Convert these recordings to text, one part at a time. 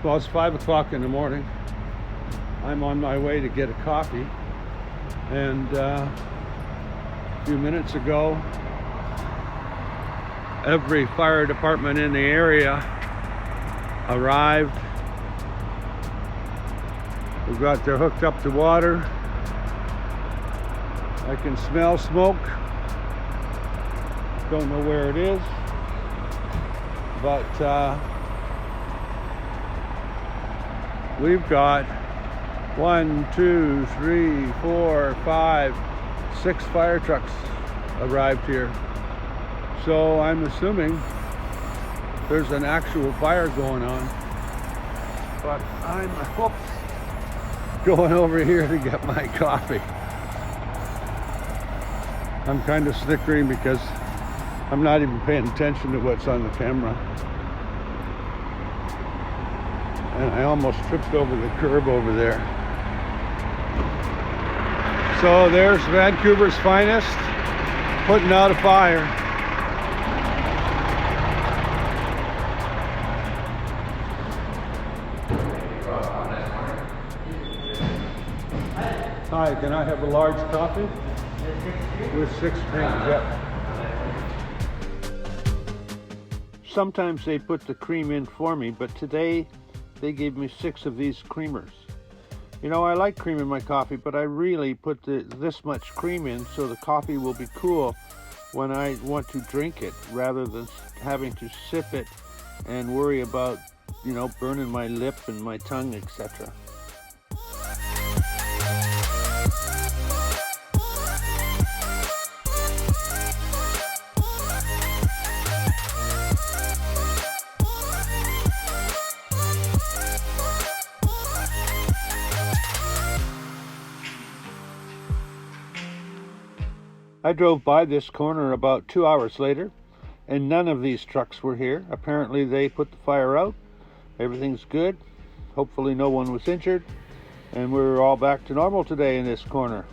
Well, it's 5 o'clock in the morning. I'm on my way to get a coffee, and a few minutes ago, every fire department in the area arrived. We've got there hooked up to water. I can smell smoke. Don't know where it is, but we've got 1, 2, 3, 4, 5, 6 fire trucks arrived here. So I'm assuming there's an actual fire going on. But I'm going over here to get my coffee. I'm kind of snickering because I'm not even paying attention to what's on the camera. And I almost tripped over the curb over there. So there's Vancouver's finest, putting out a fire. Hi, can I have a large coffee? With 6 creams, yeah. Sometimes they put the cream in for me, but today they gave me 6 of these creamers. You know, I like cream in my coffee, but I really put this much cream in so the coffee will be cool when I want to drink it, rather than having to sip it and worry about, you know, burning my lip and my tongue, etc. I drove by this corner about 2 hours later, and none of these trucks were here. Apparently they put the fire out. Everything's good. Hopefully no one was injured, and we're all back to normal today in this corner.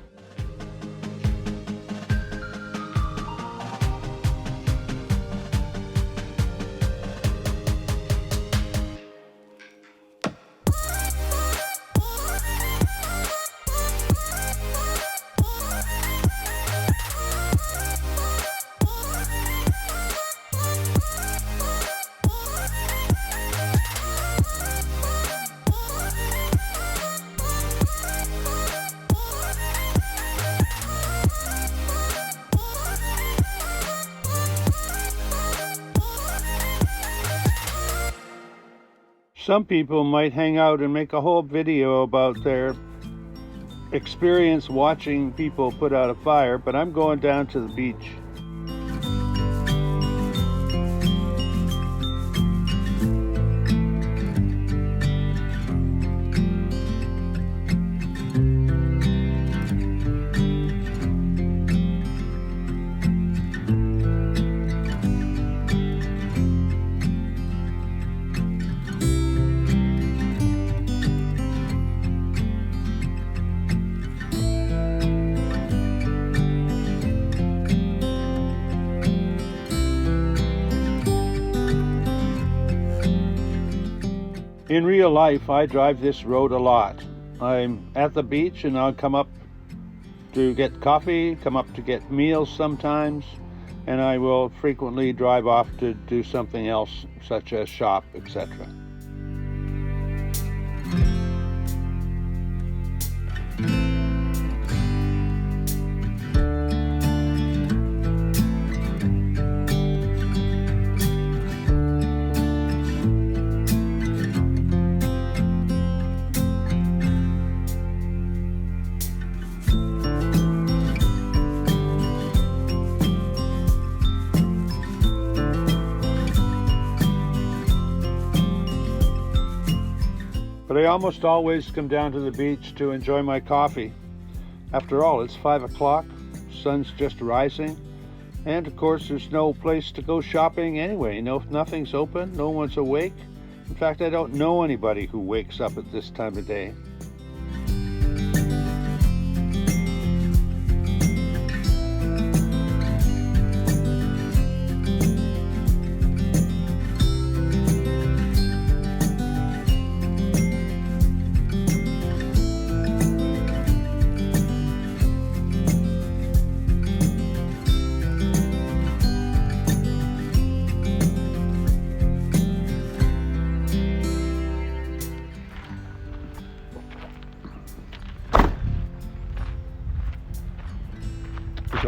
Some people might hang out and make a whole video about their experience watching people put out a fire, but I'm going down to the beach. In real life, I drive this road a lot. I'm at the beach and I'll come up to get coffee, come up to get meals sometimes, and I will frequently drive off to do something else, such as shop, etc. But I almost always come down to the beach to enjoy my coffee. After all, it's 5 o'clock, sun's just rising, and of course there's no place to go shopping anyway. Nothing's open, no one's awake. In fact, I don't know anybody who wakes up at this time of day.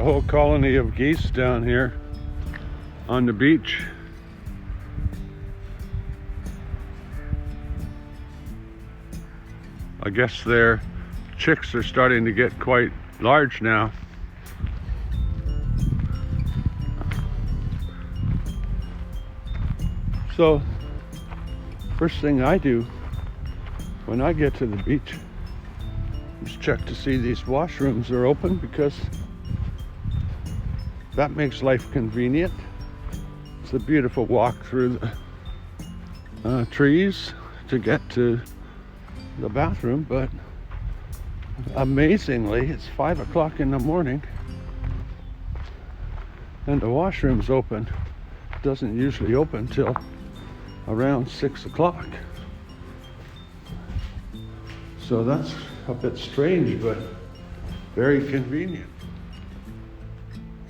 a whole colony of geese down here on the beach. I guess their chicks are starting to get quite large now. So, first thing I do when I get to the beach is check to see these washrooms are open, because that makes life convenient. It's a beautiful walk through the trees to get to the bathroom, but amazingly it's 5 o'clock in the morning and the washroom's open. It doesn't usually open till around 6 o'clock. So that's a bit strange, but very convenient.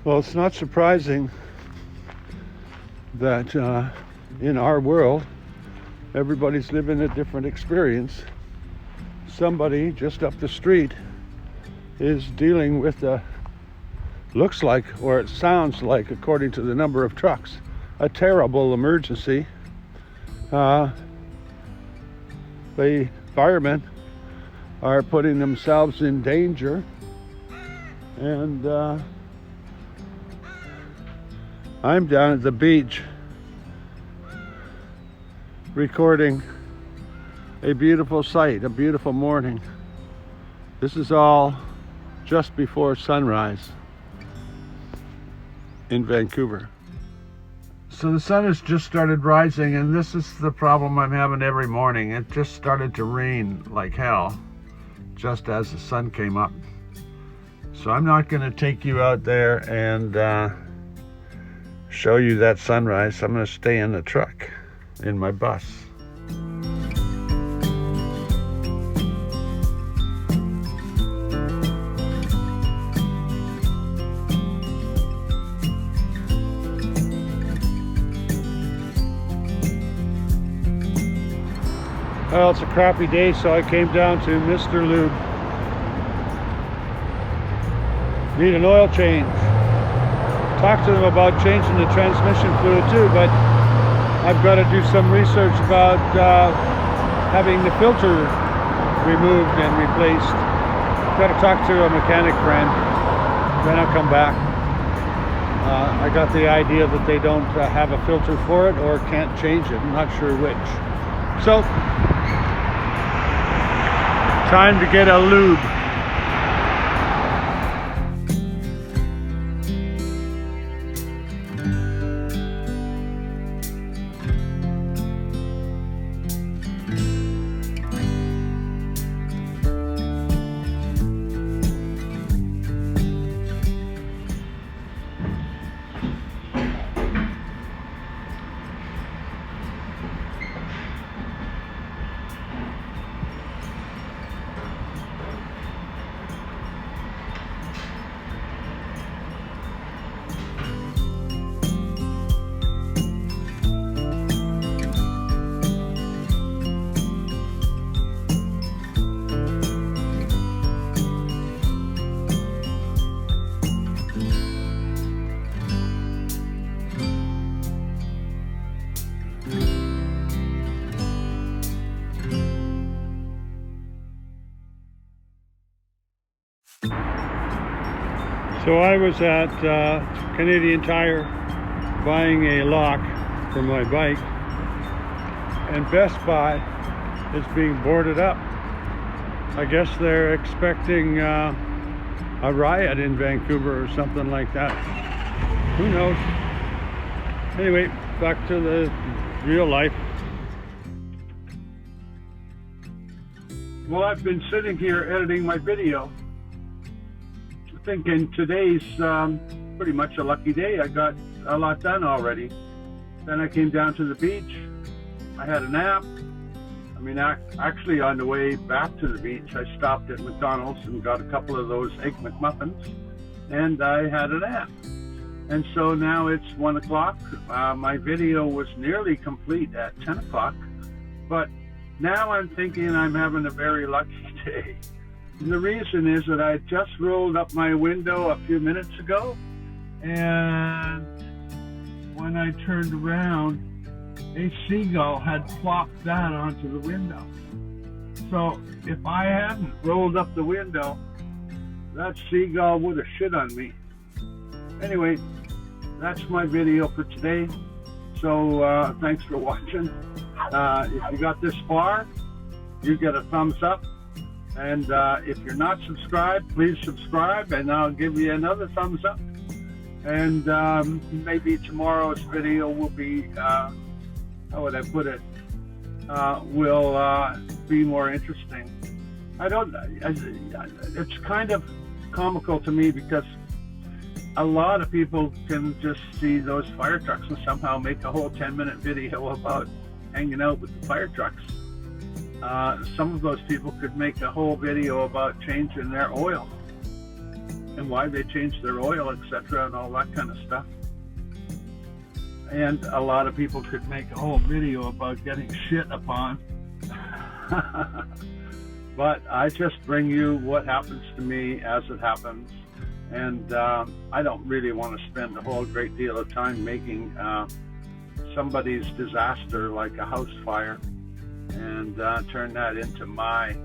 Well, it's not surprising that in our world, everybody's living a different experience. Somebody just up the street is dealing with looks like, or it sounds like, according to the number of trucks, a terrible emergency. The firemen are putting themselves in danger, and I'm down at the beach recording a beautiful sight, a beautiful morning. This is all just before sunrise in Vancouver. So the sun has just started rising, and this is the problem I'm having every morning. It just started to rain like hell just as the sun came up. So I'm not going to take you out there and show you that sunrise. I'm going to stay in the truck, in my bus. Well, it's a crappy day, so I came down to Mr. Lube. Need an oil change. Talked to them about changing the transmission fluid too, but I've got to do some research about having the filter removed and replaced. Got to talk to a mechanic friend, then I'll come back. I got the idea that they don't have a filter for it or can't change it. I'm not sure which. So, time to get a lube. So I was at Canadian Tire buying a lock for my bike, and Best Buy is being boarded up. I guess they're expecting a riot in Vancouver or something like that. Who knows? Anyway, back to the real life. Well, I've been sitting here editing my video, thinking today's pretty much a lucky day. I got a lot done already. Then I came down to the beach. I had a nap. I mean, actually on the way back to the beach, I stopped at McDonald's and got a couple of those Egg McMuffins, and I had a nap. And so now it's 1 o'clock. My video was nearly complete at 10 o'clock, but now I'm thinking I'm having a very lucky day. The reason is that I just rolled up my window a few minutes ago, and when I turned around, a seagull had plopped that onto the window. So if I hadn't rolled up the window, that seagull would have shit on me. Anyway, that's my video for today. So thanks for watching. If you got this far, you get a thumbs up. And if you're not subscribed, please subscribe, and I'll give you another thumbs up. And maybe tomorrow's video will be, how would I put it, will be more interesting. It's kind of comical to me because a lot of people can just see those fire trucks and somehow make a whole 10-minute video about hanging out with the fire trucks. Some of those people could make a whole video about changing their oil and why they changed their oil, etc., and all that kind of stuff. And a lot of people could make a whole video about getting shit upon. But I just bring you what happens to me as it happens. And I don't really want to spend a whole great deal of time making somebody's disaster like a house fire and turn that into my,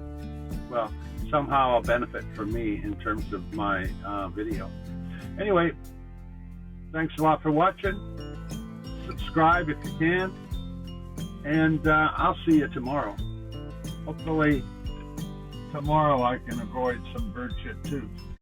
well, somehow a benefit for me in terms of my video. Anyway, thanks a lot for watching. Subscribe if you can, and I'll see you tomorrow. Hopefully tomorrow I can avoid some bird shit too.